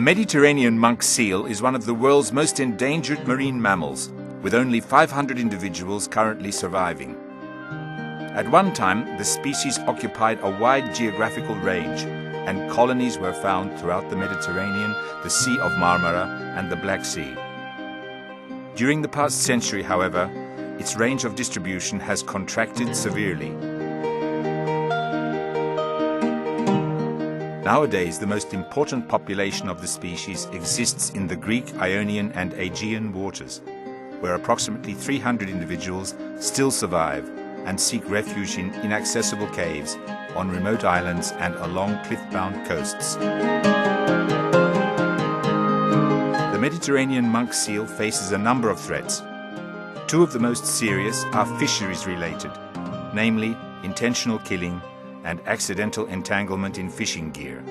Mediterranean monk seal is one of the world's most endangered marine mammals, with only 500 individuals currently surviving. At one time, the species occupied a wide geographical range, and colonies were found throughout the Mediterranean, the Sea of Marmara, and the Black Sea. During the past century, however, its range of distribution has contracted severely. Nowadays, the most important population of the species exists in the Greek, Ionian and Aegean waters, where approximately 300 individuals still survive and seek refuge in inaccessible caves, on remote islands and along cliff-bound coasts. The Mediterranean monk seal faces a number of threats. Two of the most serious are fisheries-related, namely intentional killing and accidental entanglement in fishing gear.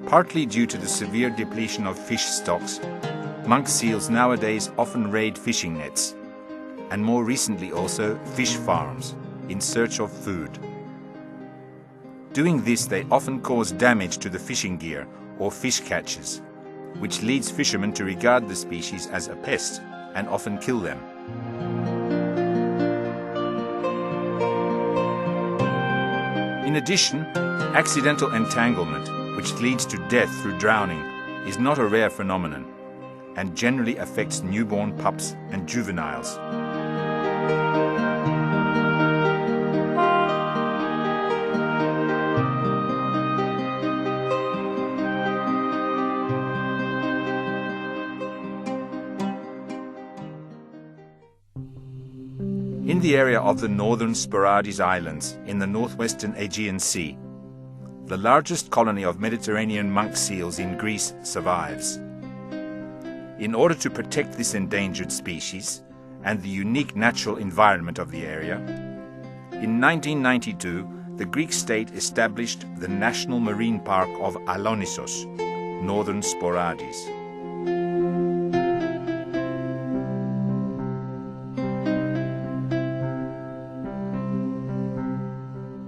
Partly due to the severe depletion of fish stocks, monk seals nowadays often raid fishing nets, and more recently also fish farms, in search of food. Doing this, they often cause damage to the fishing gear or fish catches, which leads fishermen to regard the species as a pest and often kill them. In addition, accidental entanglement, which leads to death through drowning, is not a rare phenomenon and generally affects newborn pups and juveniles. In the area of the Northern Sporades Islands in the northwestern Aegean Sea, the largest colony of Mediterranean monk seals in Greece survives. In order to protect this endangered species and the unique natural environment of the area, in 1992 the Greek state established the National Marine Park of Alonnisos, Northern Sporades.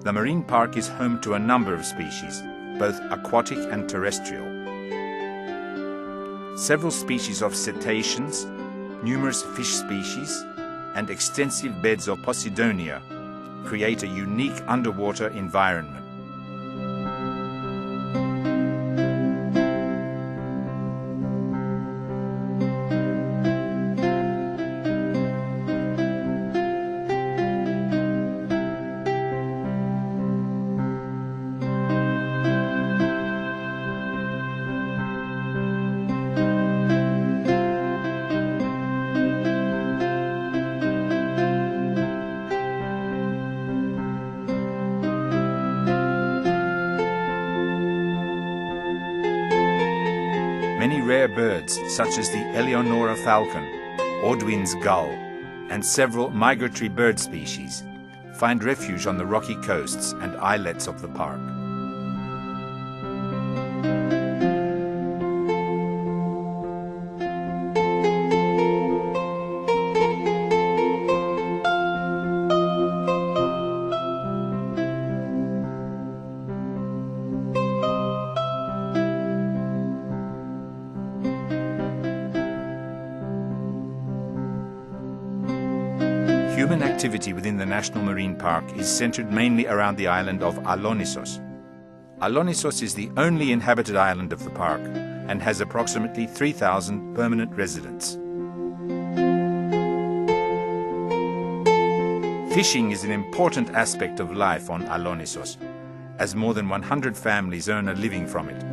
The marine park is home to a number of species, both aquatic and terrestrial. Several species of cetaceans, numerous fish species, and extensive beds of Posidonia create a unique underwater environment. Many rare birds, such as the Eleonora falcon, Audouin's gull, and several migratory bird species, find refuge on the rocky coasts and islets of the park. Human activity within the National Marine Park is centered mainly around the island of Alonnisos. Alonnisos is the only inhabited island of the park and has approximately 3,000 permanent residents. Fishing is an important aspect of life on Alonnisos, as more than 100 families earn a living from it.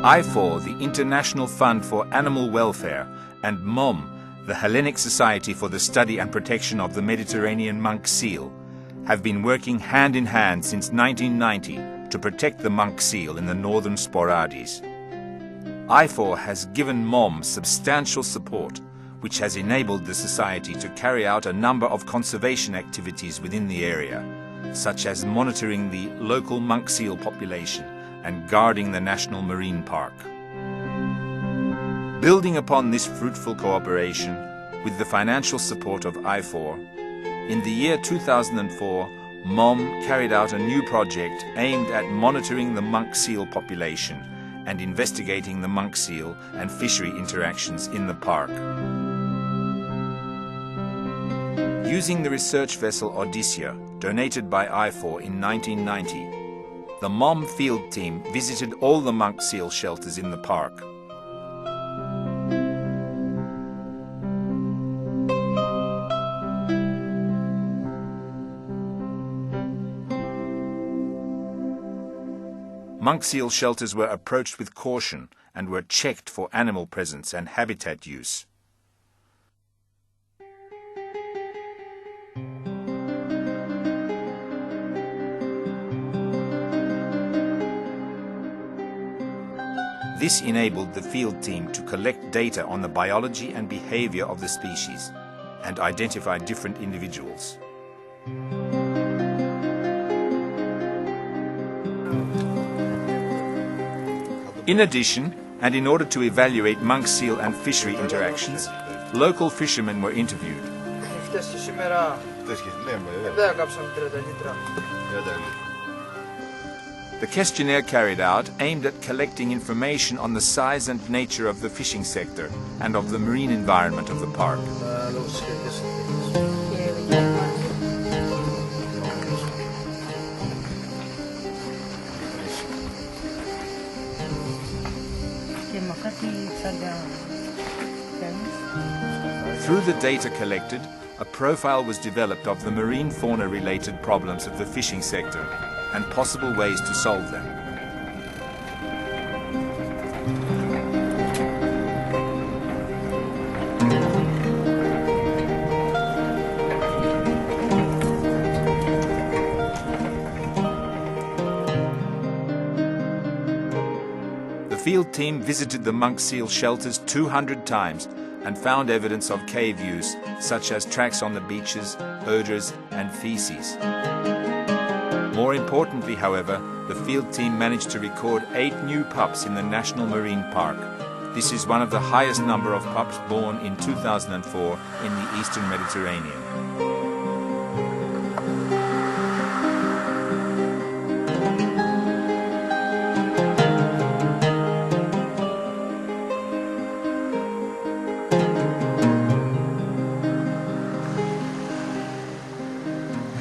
IFOR, the International Fund for Animal Welfare, and MOM, the Hellenic Society for the Study and Protection of the Mediterranean monk seal, have been working hand in hand since 1990 to protect the monk seal in the Northern Sporades. IFOR has given MOM substantial support, which has enabled the Society to carry out a number of conservation activities within the area, such as monitoring the local monk seal population and guarding the National Marine Park. Building upon this fruitful cooperation, with the financial support of IFOR, in the year 2004, MOM carried out a new project aimed at monitoring the monk seal population and investigating the monk seal and fishery interactions in the park. Using the research vessel Odysseia, donated by IFOR in 1990, the MOM field team visited all the monk seal shelters in the park. Monk seal shelters were approached with caution and were checked for animal presence and habitat use. This enabled the field team to collect data on the biology and behavior of the species and identify different individuals. In addition, and in order to evaluate monk seal and fishery interactions, local fishermen were interviewed. The questionnaire carried out aimed at collecting information on the size and nature of the fishing sector and of the marine environment of the park. Through the data collected, a profile was developed of the marine fauna-related problems of the fishing sector and possible ways to solve them. The field team visited the monk seal shelters 200 times and found evidence of cave use, such as tracks on the beaches, odors, and feces. More importantly, however, the field team managed to record 8 new pups in the National Marine Park. This is one of the highest number of pups born in 2004 in the Eastern Mediterranean.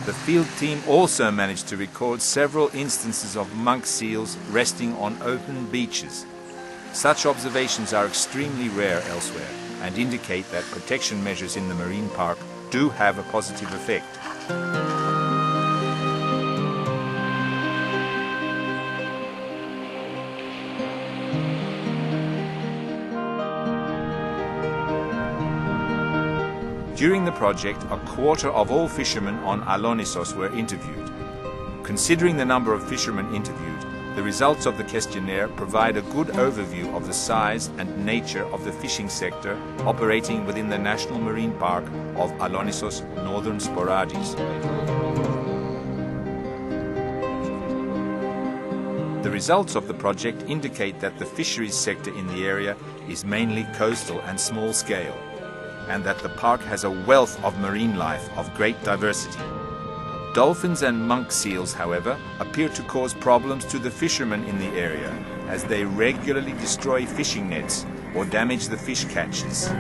The field team also managed to record several instances of monk seals resting on open beaches. Such observations are extremely rare elsewhere and indicate that protection measures in the marine park do have a positive effect. During the project, a quarter of all fishermen on Alonnisos were interviewed. Considering the number of fishermen interviewed, the results of the questionnaire provide a good overview of the size and nature of the fishing sector operating within the National Marine Park of Alonnisos, Northern Sporades. The results of the project indicate that the fisheries sector in the area is mainly coastal and small scale, and that the park has a wealth of marine life of great diversity. Dolphins and monk seals, however, appear to cause problems to the fishermen in the area, as they regularly destroy fishing nets or damage the fish catches.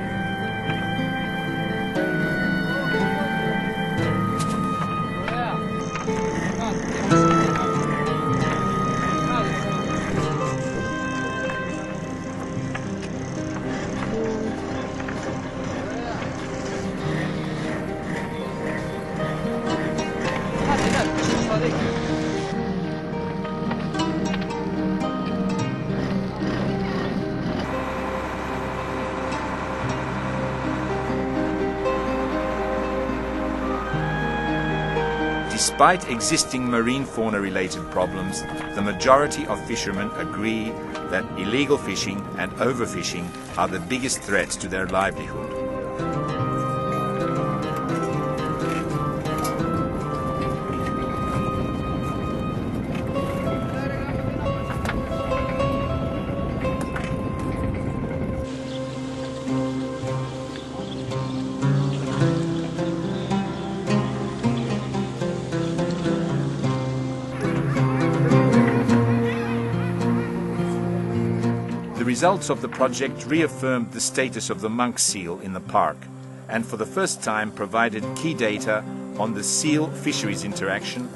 Despite existing marine fauna-related problems, the majority of fishermen agree that illegal fishing and overfishing are the biggest threats to their livelihood. results of the project reaffirmed the status of the monk seal in the park, and for the first time provided key data on the seal-fisheries interaction,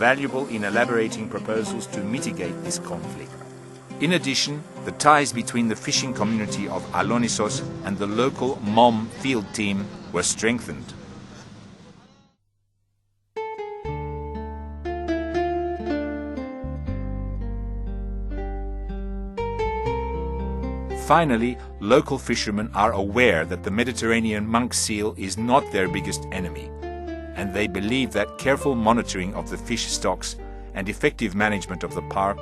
valuable in elaborating proposals to mitigate this conflict. In addition, the ties between the fishing community of Alonnisos and the local MOM field team were strengthened. Finally, local fishermen are aware that the Mediterranean monk seal is not their biggest enemy, and they believe that careful monitoring of the fish stocks and effective management of the park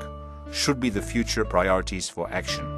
should be the future priorities for action.